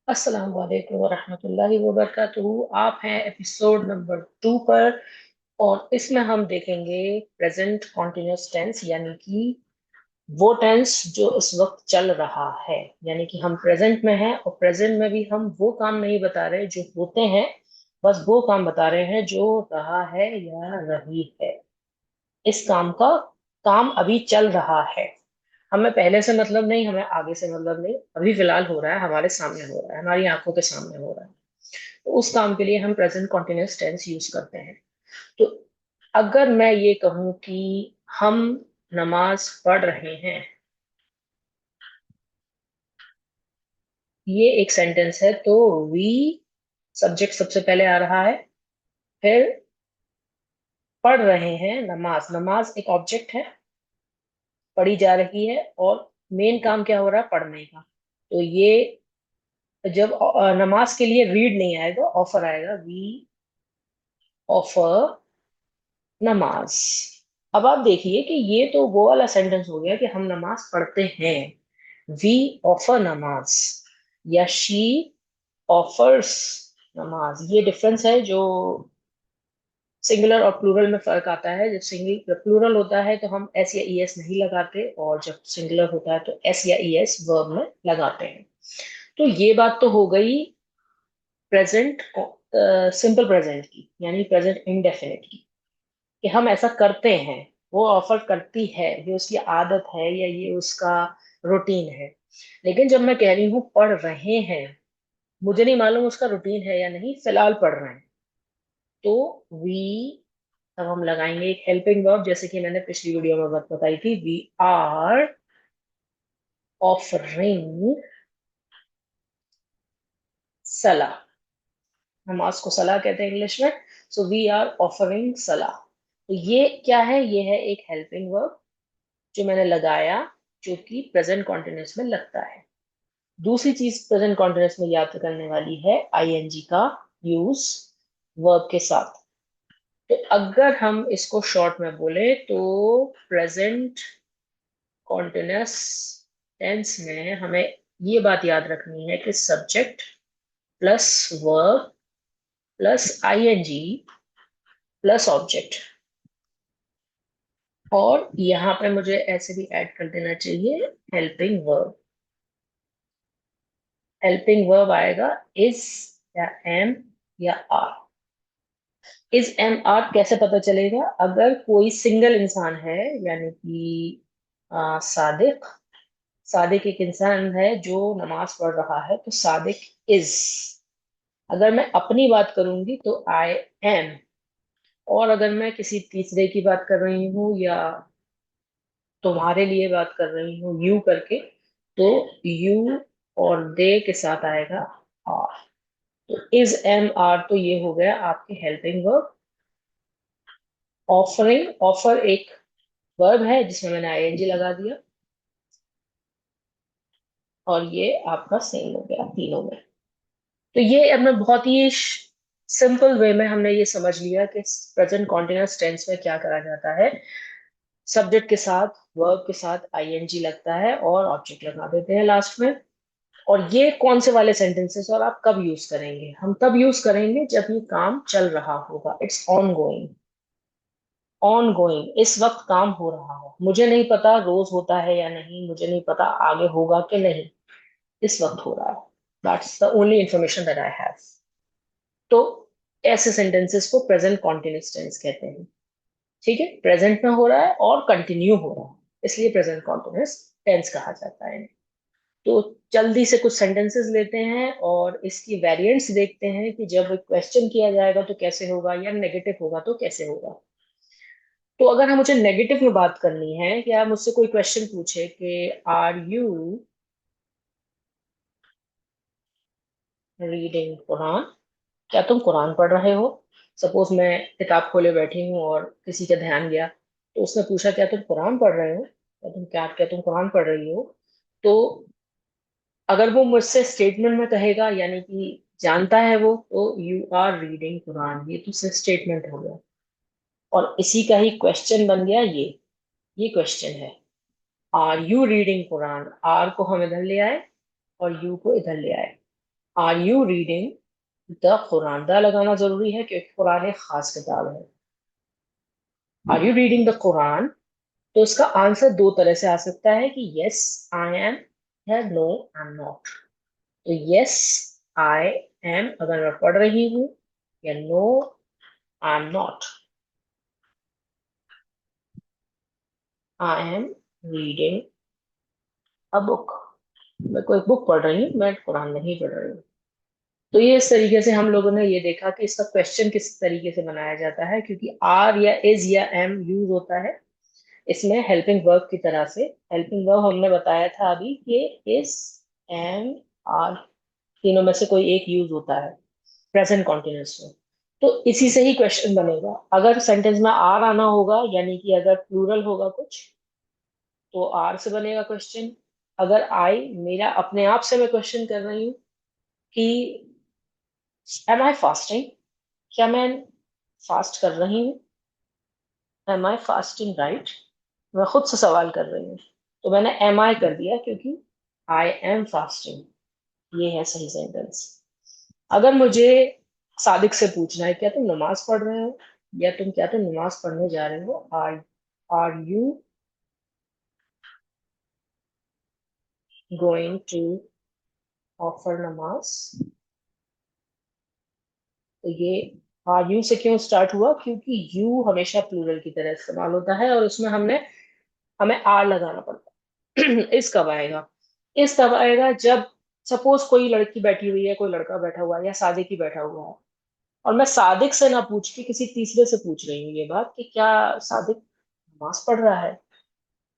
अस्सलाम वालेकुम वरहमतुल्लाहि वबरकातुहू। आप हैं एपिसोड नंबर 2 पर। और इसमें हम देखेंगे प्रेजेंट कॉन्टिन्यूअस टेंस, यानी कि वो टेंस जो इस वक्त चल रहा है। यानी कि हम प्रेजेंट में हैं और प्रेजेंट में भी हम वो काम नहीं बता रहे जो होते हैं, बस वो काम बता रहे हैं जो रहा है या रही है। इस काम का काम अभी चल रहा है। हमें पहले से मतलब नहीं, हमें आगे से मतलब नहीं, अभी फिलहाल हो रहा है, हमारे सामने हो रहा है, हमारी आंखों के सामने हो रहा है। तो उस काम के लिए हम प्रेजेंट कॉन्टिन्यूअस टेंस यूज करते हैं। तो अगर मैं ये कहूं कि हम नमाज पढ़ रहे हैं, ये एक सेंटेंस है। तो वी सब्जेक्ट सबसे पहले आ रहा है, फिर पढ़ रहे हैं नमाज। नमाज एक ऑब्जेक्ट है, पढ़ी जा रही है, और मेन काम क्या हो रहा है? पढ़ने का। तो ये जब नमाज के लिए रीड नहीं आएगा, ऑफर आएगा। वी ऑफर नमाज। अब आप देखिए कि ये तो वो वाला सेंटेंस हो गया कि हम नमाज पढ़ते हैं। वी ऑफर नमाज या शी ऑफर्स नमाज, ये डिफरेंस है। जो सिंगुलर और प्लूरल में फर्क आता है। जब सिंगल प्लूरल होता है तो हम एस या ई एस नहीं लगाते, और जब सिंगुलर होता है तो एस या ई एस वर्ब में लगाते हैं। तो ये बात तो हो गई प्रेजेंट सिंपल प्रेजेंट की, यानी प्रेजेंट इंडेफिनिट की, कि हम ऐसा करते हैं। वो ऑफर करती है, ये उसकी आदत है या ये उसका रूटीन है। लेकिन जब मैं कह रही हूँ पढ़ रहे हैं, मुझे नहीं मालूम उसका रूटीन है या नहीं, फिलहाल पढ़ रहे हैं। तो वी, अब हम लगाएंगे एक हेल्पिंग वर्ब, जैसे कि मैंने पिछली वीडियो में बात बताई थी। वी आर ऑफरिंग सलाह। नमाज को सलाह कहते हैं इंग्लिश में। सो वी आर ऑफरिंग सलाह। तो ये क्या है? ये है एक हेल्पिंग वर्ब जो मैंने लगाया, जो कि प्रेजेंट कॉन्टिन्यूअस में लगता है। दूसरी चीज प्रेजेंट कॉन्टिन्यूअस में याद करने वाली है आईएनजी का यूज वर्ब के साथ। तो अगर हम इसको शॉर्ट में बोले तो प्रेजेंट कॉन्टिन्यूअस टेंस में हमें ये बात याद रखनी है कि subject plus verb plus ING plus object. और यहाँ पे मुझे ऐसे भी ऐड कर देना चाहिए हेल्पिंग वर्ब। हेल्पिंग वर्ब आएगा इज या एम या आर। इज एम आर कैसे पता चलेगा? अगर कोई सिंगल इंसान है, यानी कि सादिक। सादिक एक इंसान है जो नमाज पढ़ रहा है, तो सादिक इज। अगर मैं अपनी बात करूंगी तो आई एम। और अगर मैं किसी तीसरे की बात कर रही हूँ या तुम्हारे लिए बात कर रही हूँ यू करके, तो यू और दे के साथ आएगा आर। तो इज एम आर, तो ये हो गया आपके हेल्पिंग वर्ब। ऑफरिंग, ऑफर एक वर्ब है जिसमें मैंने आईएनजी लगा दिया, और ये आपका सेम हो गया तीनों में। तो ये हमने बहुत ही सिंपल वे में हमने ये समझ लिया कि प्रेजेंट कॉन्टिन्यूअस टेंस में क्या करा जाता है। सब्जेक्ट के साथ वर्ब के साथ आईएनजी लगता है और ऑब्जेक्ट लगा देते हैं लास्ट में। और ये कौन से वाले सेंटेंसेस और आप कब यूज करेंगे? हम तब यूज करेंगे जब ये काम चल रहा होगा। It's on going. On going, इस वक्त काम हो रहा हो। मुझे नहीं पता रोज होता है या नहीं, मुझे नहीं पता आगे होगा कि नहीं, इस वक्त हो रहा है। That's the only information that I have. तो ऐसे सेंटेंसेस को प्रेजेंट कॉन्टिन्यूअस टेंस कहते हैं। ठीक है, प्रेजेंट में हो रहा है और कंटिन्यू हो रहा है, इसलिए प्रेजेंट कॉन्टिन्यूअस टेंस कहा जाता है। तो जल्दी से कुछ सेंटेंसेस लेते हैं और इसकी वेरिएंट्स देखते हैं कि जब क्वेश्चन किया जाएगा तो कैसे होगा, या नेगेटिव होगा तो कैसे होगा। तो अगर हम मुझे नेगेटिव में बात करनी है, कि आप मुझसे कोई क्वेश्चन पूछे कि आर यू रीडिंग कुरान, क्या तुम कुरान पढ़ रहे हो? सपोज मैं किताब खोले बैठी हूँ और किसी का ध्यान गया, तो उसने पूछा क्या तुम कुरान पढ़ रहे हो, क्या तुम कुरान पढ़ रही हो? तो अगर वो मुझसे स्टेटमेंट में कहेगा, यानी कि जानता है वो, तो यू आर रीडिंग कुरान, ये तो सिर्फ स्टेटमेंट हो गया। और इसी का ही क्वेश्चन बन गया ये क्वेश्चन है। Are you reading Quran, are को हम इधर ले आए और यू को इधर ले आए। Are you reading the Quran? The लगाना जरूरी है क्योंकि कुरान एक खास किताब है। Are you reading the Quran? तो इसका आंसर दो तरह से आ सकता है कि यस आई एम या नो आई एम नॉट। तो यस आई एम अगर मैं पढ़ रही हूँ, या no I am not, I am reading a book. मैं कोई बुक पढ़ रही हूँ, मैं कुरान नहीं पढ़ रही हूँ। तो ये इस तरीके से हम लोगों ने ये देखा कि इसका क्वेश्चन किस तरीके से बनाया जाता है, क्योंकि आर या इज या एम यूज होता है इसमें हेल्पिंग वर्ब की तरह से। हेल्पिंग वर्ब हमने बताया था अभी कि इज, एम, आर, तीनों में से कोई एक यूज होता है प्रेजेंट कॉन्टिन्यूअस में। तो इसी से ही क्वेश्चन बनेगा। अगर सेंटेंस में आर आना होगा, यानी कि अगर प्लूरल होगा कुछ, तो आर से बनेगा क्वेश्चन। अगर आई मेरा अपने आप से मैं क्वेश्चन कर रही हूँ कि एम आई फास्टिंग, क्या मैं फास्ट कर रही हूँ? एम आई फास्टिंग राइट, मैं खुद से सवाल कर रही हूँ, तो मैंने एम आई कर दिया क्योंकि आई एम फास्टिंग। ये है सही सेंटेंस। अगर मुझे सादिक से पूछना है क्या तुम नमाज पढ़ रहे हो, या तुम नमाज पढ़ने जा रहे हो, are you going to offer namaz? तो ये आर यू से क्यों स्टार्ट हुआ? क्योंकि यू हमेशा प्लूरल की तरह इस्तेमाल होता है और उसमें हमें आर लगाना पड़ता है। इस कब आएगा? इस तब आएगा जब सपोज कोई लड़की बैठी हुई है, कोई लड़का बैठा हुआ है, या सादिक ही बैठा हुआ है, और मैं सादिक से ना पूछ के किसी तीसरे से पूछ रही हूँ ये बात कि क्या सादिक नमाज पढ़ रहा है,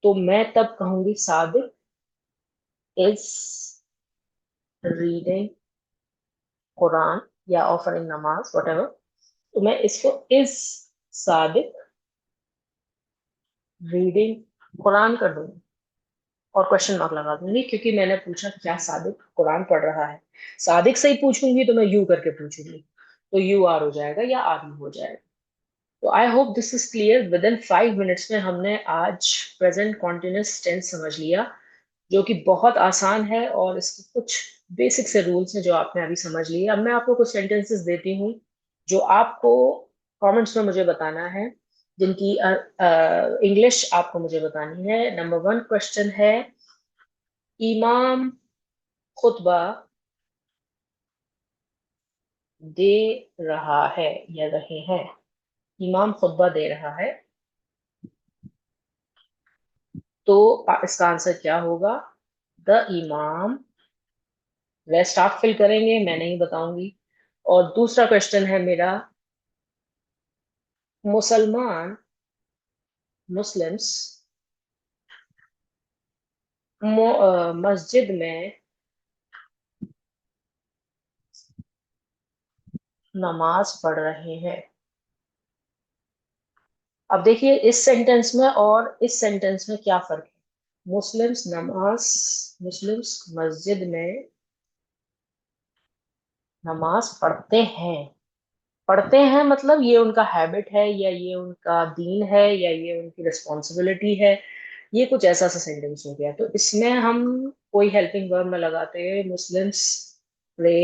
तो मैं तब कहूंगी सादिक इज रीडिंग कुरान या ऑफरिंग नमाज वटेवर। तो मैं इसको इज सादिक रीडिंग कुरान कर दूंगी और क्वेश्चन मार्क लगा दूंगी, क्योंकि मैंने पूछा क्या सादिक कुरान पढ़ रहा है। सादिक से ही पूछूंगी तो मैं यू करके पूछूंगी, तो यू आर हो जाएगा या आर यू हो जाएगा। तो I hope this is clear. With in 5 minutes में हमने आज प्रेजेंट कॉन्टिन्यूस टेंस समझ लिया, जो कि बहुत आसान है, और इसके कुछ बेसिक से रूल्स हैं जो आपने अभी समझ लिए। अब मैं आपको कुछ सेंटेंसेस देती हूँ जो आपको कमेंट्स में मुझे बताना है, जिनकी इंग्लिश आपको मुझे बतानी है। नंबर 1 क्वेश्चन है, इमाम खुतबा दे रहा है या रहे हैं? इमाम खुतबा दे रहा है, तो इसका आंसर क्या होगा? द इमाम। रेस्ट आप फिल करेंगे, मैं नहीं बताऊंगी। और दूसरा क्वेश्चन है मेरा, मुसलमान मुस्लिम्स मस्जिद में नमाज पढ़ रहे हैं। अब देखिए इस सेंटेंस में और इस सेंटेंस में क्या फर्क है। मुस्लिम्स मस्जिद में नमाज पढ़ते हैं। पढ़ते हैं मतलब ये उनका हैबिट है, या ये उनका दीन है, या ये उनकी रिस्पॉन्सिबिलिटी है। ये कुछ ऐसा सा सेंटेंस हो गया, तो इसमें हम कोई हेल्पिंग वर्ब में लगाते हैं मुस्लिम्स प्रे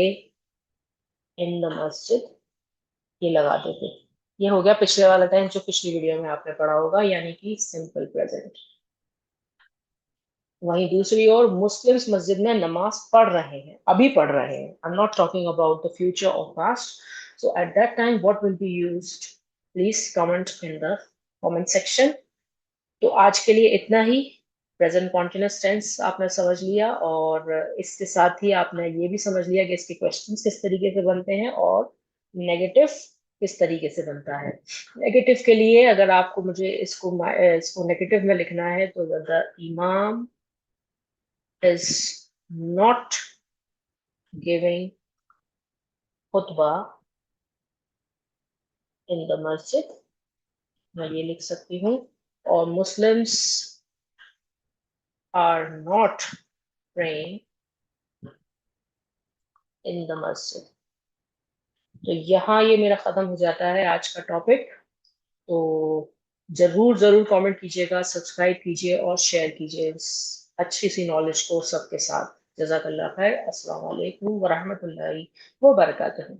इन द मस्जिद, ये लगा देते। ये हो गया पिछले वाला टेंस जो पिछली वीडियो में आपने पढ़ा होगा, यानी कि सिंपल प्रेजेंट। वहीं दूसरी ओर मुस्लिम्स मस्जिद में नमाज पढ़ रहे हैं, अभी पढ़ रहे हैं। I am not talking about the future or past. So at that time what will be used? Please comment in the comment section. तो आज के लिए इतना ही। प्रेजेंट कॉन्टिन्यूअस टेंस आपने समझ लिया, और इसके साथ ही आपने ये भी समझ लिया कि इसके क्वेश्चंस किस तरीके से बनते हैं, और नेगेटिव किस तरीके से बनता है। नेगेटिव के लिए अगर आपको मुझे इसको नेगेटिव में लिखना है, तो द इमाम is not giving khutbah in the masjid, मैं ये लिख सकती हूँ। और Muslims are not praying in the masjid। तो यहाँ ये मेरा खत्म हो जाता है आज का टॉपिक। तो जरूर जरूर कमेंट कीजिएगा, सब्सक्राइब कीजिए और शेयर कीजिए इस अच्छी सी नॉलेज को सबके साथ। जज़ाकल्लाह खैर। अस्सलाम वालेकुम व रहमतुल्लाहि व बरकातहू।